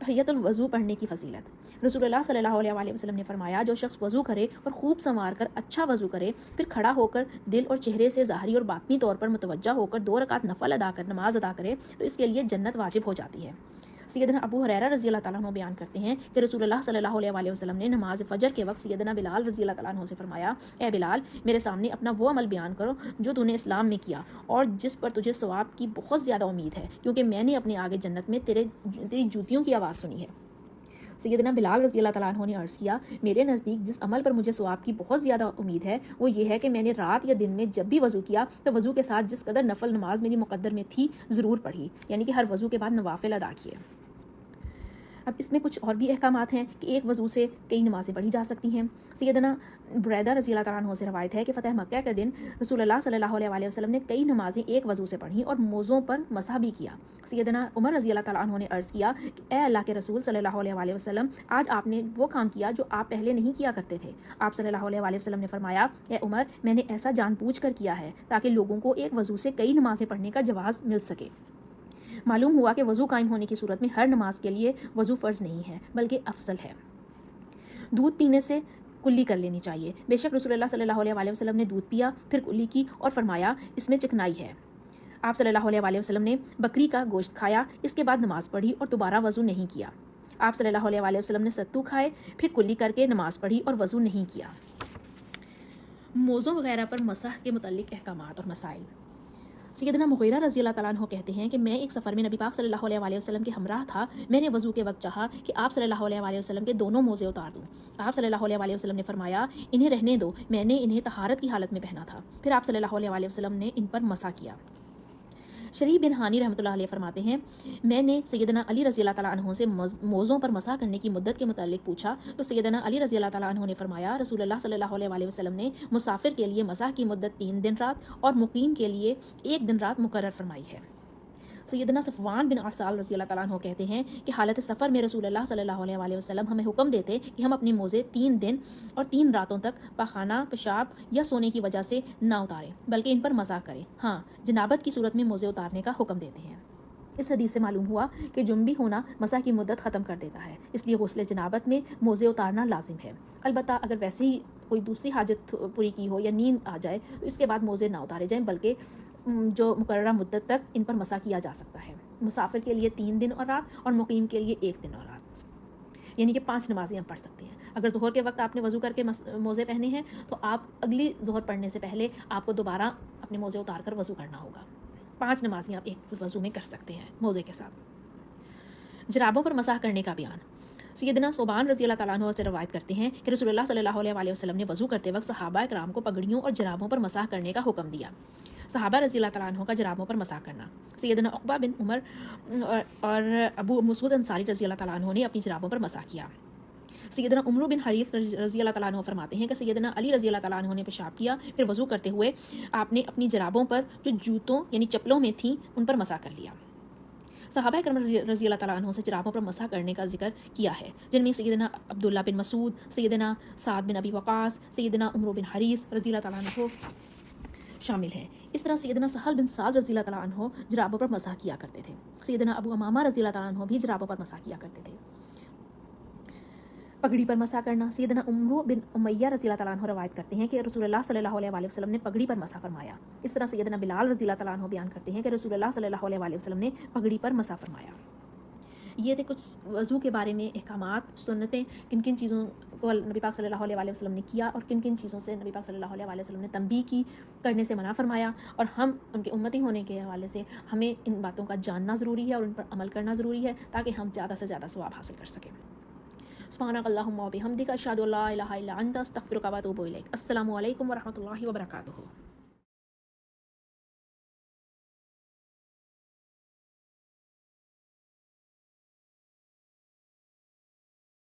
تحیۃ الوضو پڑھنے کی فضیلت۔ رسول اللہ صلی اللہ علیہ وسلم نے فرمایا جو شخص وضو کرے اور خوب سنوار کر اچھا وضو کرے، پھر کھڑا ہو کر دل اور چہرے سے ظاہری اور باطنی طور پر متوجہ ہو کر 2 رکعت نفل نماز ادا کرے تو اس کے لیے جنت واجب ہو جاتی ہے۔ سیدنا ابو ہریرہ رضی اللہ تعالیٰ عنہ بیان کرتے ہیں کہ رسول اللہ صلی اللہ علیہ وسلم نے نماز فجر کے وقت سیدنا بلال رضی اللہ تعالیٰ عنہ سے فرمایا، اے بلال، میرے سامنے اپنا وہ عمل بیان کرو جو تو نے اسلام میں کیا اور جس پر تجھے ثواب کی بہت زیادہ امید ہے، کیونکہ میں نے اپنے آگے جنت میں تیری جوتیوں کی آواز سنی ہے۔ سیدنا بلال رضی اللہ تعالیٰ عنہ نے عرض کیا، میرے نزدیک جس عمل پر مجھے ثواب کی بہت زیادہ امید ہے وہ یہ ہے کہ میں نے رات یا دن میں جب بھی وضو کیا تو وضو کے ساتھ جس قدر نفل نماز میری مقدر میں تھی ضرور پڑھی، یعنی کہ ہر وضو کے بعد نوافل ادا کیے۔ اب اس میں کچھ اور بھی احکامات ہیں کہ ایک وضو سے کئی نمازیں پڑھی جا سکتی ہیں۔ سیدنا بریدہ رضی اللہ تعالیٰ عنہ سے روایت ہے کہ فتح مکہ کے دن رسول اللہ صلی اللہ علیہ وسلم نے کئی نمازیں ایک وضو سے پڑھیں اور موزوں پر مسح بھی کیا۔ سیدنا عمر رضی اللہ تعالیٰ عنہ نے عرض کیا کہ اے اللہ کے رسول صلی اللہ علیہ وسلم، آج آپ نے وہ کام کیا جو آپ پہلے نہیں کیا کرتے تھے۔ آپ صلی اللہ علیہ وسلم نے فرمایا، اے عمر، میں نے ایسا جان بوجھ کر کیا ہے تاکہ لوگوں کو ایک وضو سے کئی نمازیں پڑھنے کا جواز مل سکے۔ معلوم ہوا کہ وضو قائم ہونے کی صورت میں ہر نماز کے لیے وضو فرض نہیں ہے بلکہ افضل ہے۔ دودھ پینے سے کلی کر لینی چاہیے۔ بے شک رسول اللہ صلی اللہ علیہ وسلم نے دودھ پیا، پھر کلی کی اور فرمایا اس میں چکنائی ہے۔ آپ صلی اللہ علیہ وسلم نے بکری کا گوشت کھایا، اس کے بعد نماز پڑھی اور دوبارہ وضو نہیں کیا۔ آپ صلی اللہ علیہ وسلم نے ستو کھائے، پھر کلی کر کے نماز پڑھی اور وضو نہیں کیا۔ موزوں وغیرہ پر مسح کے متعلق احکامات اور مسائل۔ سیدنا مغیرہ رضی اللہ تعالیٰ عنہ کہتے ہیں کہ میں ایک سفر میں نبی پاک صلی اللہ علیہ وسلم کے ہمراہ تھا۔ میں نے وضو کے وقت چاہا کہ آپ صلی اللہ علیہ وسلم کے دونوں موزے اتار دوں۔ آپ صلی اللہ علیہ وسلم نے فرمایا، انہیں رہنے دو، میں نے انہیں طہارت کی حالت میں پہنا تھا۔ پھر آپ صلی اللہ علیہ وسلم نے ان پر مسح کیا۔ شریف بن ہانی رحمۃ اللہ علیہ فرماتے ہیں، میں نے سیدنا علی رضی اللہ تعالیٰ عنہ سے موزوں پر مسح کرنے کی مدت کے متعلق پوچھا تو سیدنا علی رضی اللہ تعالیٰ عنہ نے فرمایا، رسول اللہ صلی اللہ علیہ وسلم نے مسافر کے لیے مسح کی مدت 3 دن رات اور مقیم کے لیے 1 دن رات مقرر فرمائی ہے۔ سیدنا صفوان بن عسال رضی اللہ تعالیٰ عنہ کہتے ہیں کہ حالت سفر میں رسول اللہ صلی اللہ علیہ وسلم ہمیں حکم دیتے کہ ہم اپنے موزے 3 دن اور 3 راتوں تک پاخانہ، پیشاب یا سونے کی وجہ سے نہ اتاریں بلکہ ان پر مسح کریں۔ ہاں، جنابت کی صورت میں موزے اتارنے کا حکم دیتے ہیں۔ اس حدیث سے معلوم ہوا کہ جنبی ہونا مسح کی مدت ختم کر دیتا ہے، اس لیے غسل جنابت میں موزے اتارنا لازم ہے۔ البتہ اگر ویسے ہی کوئی دوسری حاجت پوری کی ہو یا نیند آ جائے تو اس کے بعد موزے نہ اتارے جائیں بلکہ جو مقررہ مدت تک ان پر مسح کیا جا سکتا ہے۔ مسافر کے لیے 3 دن اور رات اور مقیم کے لیے 1 دن اور رات، یعنی کہ 5 نمازیں ہم پڑھ سکتے ہیں۔ اگر ظہر کے وقت آپ نے وضو کر کے موزے پہنے ہیں تو آپ اگلی ظہر پڑھنے سے پہلے آپ کو دوبارہ اپنے موزے اتار کر وضو کرنا ہوگا۔ 5 نمازیں آپ ایک وضو میں کر سکتے ہیں موزے کے ساتھ۔ جرابوں پر مسح کرنے کا بیان۔ سیدنا صوبان رضی اللہ تعالیٰ عنہ سے روایت کرتے ہیں کہ رسول اللہ صلی اللہ علیہ وسلم نے وضو کرتے وقت صحابہ کرام کو پگڑیوں اور جرابوں پر مسح کرنے کا حکم دیا۔ صحابہ رضی اللہ تعالیٰ عنہ کا جرابوں پر مسح کرنا۔ سیدنا عقبہ بن عمر اور ابو مسعود انصاری رضی اللہ تعالیٰ عنہ نے اپنی جرابوں پر مسح کیا۔ سیدنا عمرو بن حریث رضی اللہ تعالیٰ عنہ فرماتے ہیں کہ سیدنا علی رضی اللہ تعالیٰ عنہ نے پیشاب کیا، پھر وضو کرتے ہوئے آپ نے اپنی جرابوں پر جو جوتوں یعنی چپلوں میں تھیں ان پر مسح کر لیا۔ صحابہ کرام رضی اللہ تعالیٰ عنہ سے جرابوں پر مسح کرنے کا ذکر کیا ہے، جن میں سیدنا عبداللہ بن مسعود، سیدنا سعد بن ابی وقاص، سیدنا عمرو بن حریث رضی اللہ تعالیٰ عنہ شامل ہیں۔ اس طرح سیدنا سہل بن سعد رضی اللہ تعالیٰ عنہ جرابوں پر مسح کیا کرتے تھے۔ سیدنا ابو امامہ رضی اللہ تعالیٰ عنہ بھی جرابوں پر مسح کیا کرتے تھے۔ پگڑی پر مسح کرنا۔ سیدنا عمرو بن امیہ رضی اللہ تعالیٰ عنہ روایت کرتے ہیں کہ رسول اللہ صلی اللہ علیہ وسلم نے پگڑی پر مسح فرمایا۔ اس طرح سیدنا بلال رضی اللہ تعالیٰ عنہ بیان کرتے ہیں کہ رسول اللہ صلی اللہ علیہ وسلم نے پگڑی پر مسح فرمایا۔ یہ تھے کچھ وضو کے بارے میں احکامات، سنتیں، کن کن چیزوں کو نبی پاک صلی اللہ علیہ وسلم نے کیا اور کن کن چیزوں سے نبی پاک صلی اللہ علیہ وسلم نے تنبیہ کی، کرنے سے منع فرمایا، اور ہم ان کے امتی ہونے کے حوالے سے ہمیں ان باتوں کا جاننا ضروری ہے اور ان پر عمل کرنا ضروری ہے تاکہ ہم زیادہ سے زیادہ ثواب حاصل کر سکیں۔ سبحانک اللہم و بحمدک، اشہد ان لا الہ الا انت، استغفرک و اتوب الیک۔ السلام علیکم ورحمۃ اللہ وبرکاتہ۔